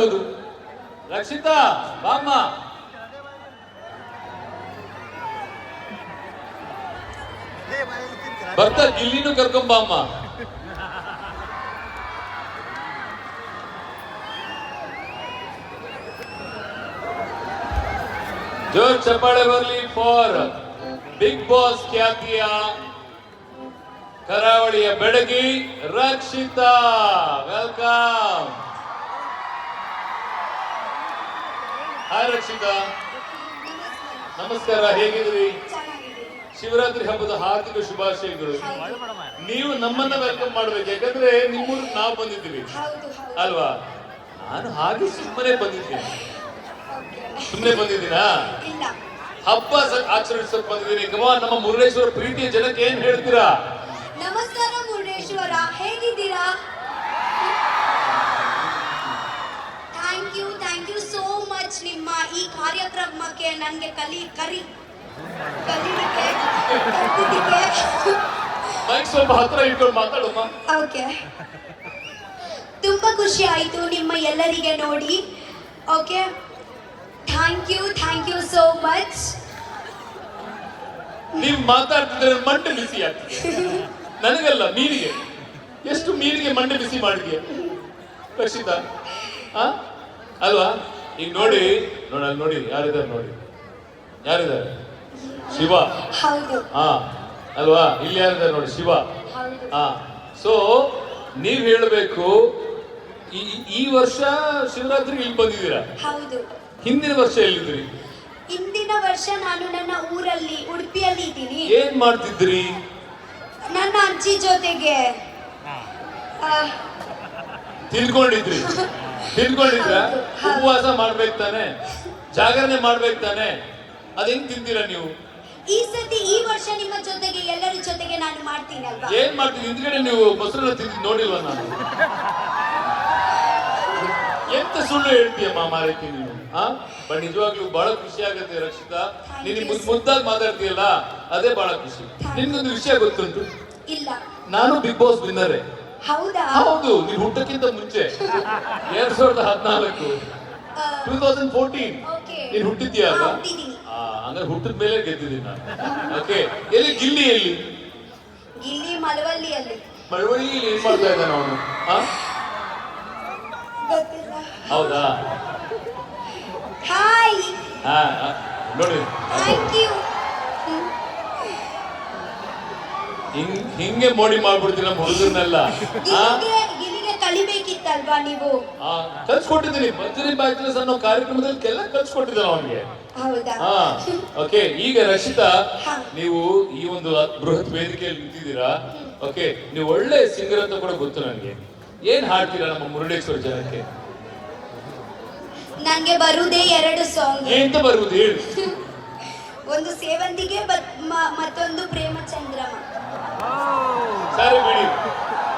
ಬರುವುದು. ರಕ್ಷಿತಾ ಬಾಮ್ಮ. ಬರ್ತಾ ಗಿಲ್ಲಿನೂ ಕರ್ಕೊಂಬಾಮ್ಮ. ಜೋರ್ ಚಪ್ಪಾಳೆ ಬರಲಿ ಫಾರ್ ಬಿಗ್ ಬಾಸ್ ಖ್ಯಾತಿಯ ಕರಾವಳಿಯ ಬೆಡಗಿ ರಕ್ಷಿತಾ. ವೆಲ್ಕಮ್. ಹಾಯ್ ರಕ್ಷಿತಾ. ನಮಸ್ಕಾರ, ಹೇಗಿದ್ರಿ? ಶಿವರಾತ್ರಿ ಹಬ್ಬದ ಹಾರ್ದಿಕ ಶುಭಾಶಯಗಳು. ನೀವು ನಮ್ಮನ್ನ ವೆಲ್ಕಮ್ ಮಾಡ್ಬೇಕು, ಯಾಕಂದ್ರೆ ನಿಮ್ಮೂರಿಗೆ ನಾವು ಬಂದಿದ್ದೀವಿ ಅಲ್ವಾ. ನಾನು ಹಾಗೆ ಸುಮ್ಮನೆ ಬಂದಿದ್ದೀನಿ. ಸುಮ್ಮನೆ ಬಂದಿದ್ದೀನಾ? ಹಬ್ಬ ಆಚರಿಸಕ್ ಬಂದಿದ್ದೀನಿ. ನಮ್ಮ ಮುರುಡೇಶ್ವರ ಪ್ರೀತಿಯ ಜನಕ್ಕೆ ಏನ್ ಹೇಳ್ತೀರಾ? ನಮಸ್ಕಾರ ಮುರುಡೇಶ್ವರ, ಹೇಗಿದ್ದೀರಾ? Thank you so much. ನಿಮ್ಮ ಈ ಕಾರ್ಯಕ್ರಮಕ್ಕೆ ನನಗೆ ಕಲಿಲಿಕ್ಕೆ ಮೈಕ್ ಸ್ವಲ್ಪ ಹತ್ರ ಇಟ್ಕೊಂಡು ಮಾತಾಡಮ್ಮ. ಓಕೆ, ತುಂಬಾ ಖುಷಿ ಆಯ್ತು ನಿಮ್ಮ ಎಲ್ಲರಿಗೆ ನೋಡಿ. Okay, thank you so much. ನೀವು ಮಾತಾಡ್ತಿದ್ರೆ ಮಂಡೆ ಬಿಸಿ ಆಗ್ತದೆ. ನನಗಲ್ಲ, ಮೀನಿಗೆ. ಎಷ್ಟು ಮೀನಿಗೆ ಮಂಡೆ ಬಿಸಿ ಮಾಡಿದ್ಯಾ ರಕ್ಷಿತಾ? ಅಲ್ವಾ? ಈಗ ನೋಡಿ ಅಲ್ಲಿ ನೋಡಿ, ಯಾರಿದ್ದಾರೆ ನೋಡಿ, ಯಾರಿದ್ದಾರೆ? ಶಿವ. ಹಾ ಅಲ್ವಾ? ಇಲ್ಲಿ ಯಾರಿದ್ದಾರೆ ನೋಡಿ, ಶಿವ. ಹಾ, ಸೊ ನೀವ್ ಹೇಳ್ಬೇಕು, ಈ ವರ್ಷ ಶಿವರಾತ್ರಿಗೆ ಇಲ್ಲಿ ಬಂದಿದ್ದೀರಾ. ಹಿಂದಿನ ವರ್ಷ ಎಲ್ಲಿದ್ರಿ? ಹಿಂದಿನ ವರ್ಷ ನಾನು ನನ್ನ ಊರಲ್ಲಿ ಉಡುಪಿಯಲ್ಲಿ ಇದ್ದೀನಿ. ಏನ್ ಮಾಡ್ತಿದ್ರಿ? ನನ್ನ ಅಜ್ಜಿ ಜೊತೆಗೆ ತಿಳ್ಕೊಂಡಿದ್ರ? ಉಪವಾಸ ಮಾಡ್ಬೇಕು ತಾನೆ, ಜಾಗರಣೆ ಮಾಡ್ಬೇಕು ತಾನೆ, ಅದ್ ಹೆಂಗ್ ತಿಂತೀರಾ ನೀವು? ಈ ವರ್ಷ ನಿಮ್ಮ ಜೊತೆಗೆ, ಎಲ್ಲರ ಜೊತೆಗೆ ನಾನು ಮಾಡ್ತೀನಿ ಅಲ್ವಾ? ಏನ್ ಮಾಡ್ತೀನಿ? ಹಿಂದ್ಗಡೆ ನೀವು ಮೊಸರನ್ನ ತಿಂದು ನೋಡಿಲ್ವ ನಾನು? ಎಂತ ಸುಳ್ಳು ಹೇಳ್ತೀಯಮ್ಮ ಮಾರೈತಿ ನೀನು. ಬಟ್ ನಿಜವಾಗ್ಲೂ ಬಹಳ ಖುಷಿ ಆಗುತ್ತೆ ರಕ್ಷಿತಾ. ನೀನು ಮುದ್ದಾಗಿ ಮಾತಾಡ್ತೀಯಲ್ಲ, ಅದೇ ಬಹಳ ಖುಷಿ. ನಿಮ್ಗೊಂದು ವಿಷಯ ಗೊತ್ತುಂಟು? ಇಲ್ಲ. ನಾನು ಬಿಗ್ ಬಾಸ್ ವಿನ್ನರೇ. ಹೌದಾ? ಹೌದು, ನೀನ್ ಹುಟ್ಟಕ್ಕಿಂತ ಮುಂಚೆ 2014 2014 ನೀನ್ ಹುಟ್ಟಿದ್ಯಾ ಅಲ್ವಾ? ಹಂಗಾರೆ ಹುಟ್ಟಿದ ಮೇಲೆ ಗೆದ್ದಿದ್ದೀನಿ ನಾನು. ಓಕೆ, ಎಲ್ಲಿ ಗಿಲ್ಲಿ? ಗಿಲ್ಲಿ ಮಳವಳ್ಳಿಯಲ್ಲಿ. ಮಳವಳ್ಳಿಯಲ್ಲಿ ಏನ್ ಮಾಡ್ತಾ ಇದ್ದಾನ ಅವನು? ಹೌದಾ? ಹಾಯ್. ನೋಡಿ, ಥ್ಯಾಂಕ್ ಯು. ಹಿಂಗೆ ಮೋಡಿ ಮಾಡ್ಬಿಡ್ತೀನಿ ನಮ್ಮ ಹುಡುಗರನ್ನೆಲ್ಲ. ಗಿಲ್ಲಿಗೆ ಕಲಿಬೇಕಿತ್ತಲ್ವಾ ನೀವು? ಕಲ್ಸ್ಕೊಟ್ಟಿದ್ದೀನಿ. ಭರ್ಜರಿ ಬ್ಯಾಚುಲರ್ಸ್ ಅನ್ನೋ ಕಾರ್ಯಕ್ರಮದಲ್ಲಿ ಕಲ್ಸ್ಕೊಟ್ಟಿದ್ದಾರೆ ಅವನಿಗೆ. ಹೌದಾ? ಓಕೆ, ಈಗ ರಕ್ಷಿತಾ, ನೀವು ಈ ಒಂದು ಬೃಹತ್ ವೇದಿಕೆಯಲ್ಲಿ ನಿಂತಿದ್ದೀರಾ. ಓಕೆ, ನೀವು ಒಳ್ಳೆ ಸಿಂಗರ್ ಅಂತ ಕೂಡ ಗೊತ್ತು ನನಗೆ. ಏನ್ ಹಾಡ್ತೀರಾ ನಮ್ಮ ಮುರುಡೇಶ್ವರ ಜನಕ್ಕೆ? ನನಗೆ ಬರುವುದೇ 2 ಸಾಂಗ್. ಎಂತ ಬರುವುದು ಹೇಳಿ? ಒಂದು ಸೇವಂತಿಗೆ, ಮತ್ತೊಂದು ಪ್ರೇಮ ಚಂದ್ರಮ. ಸರಿ ಬಿಡಿ.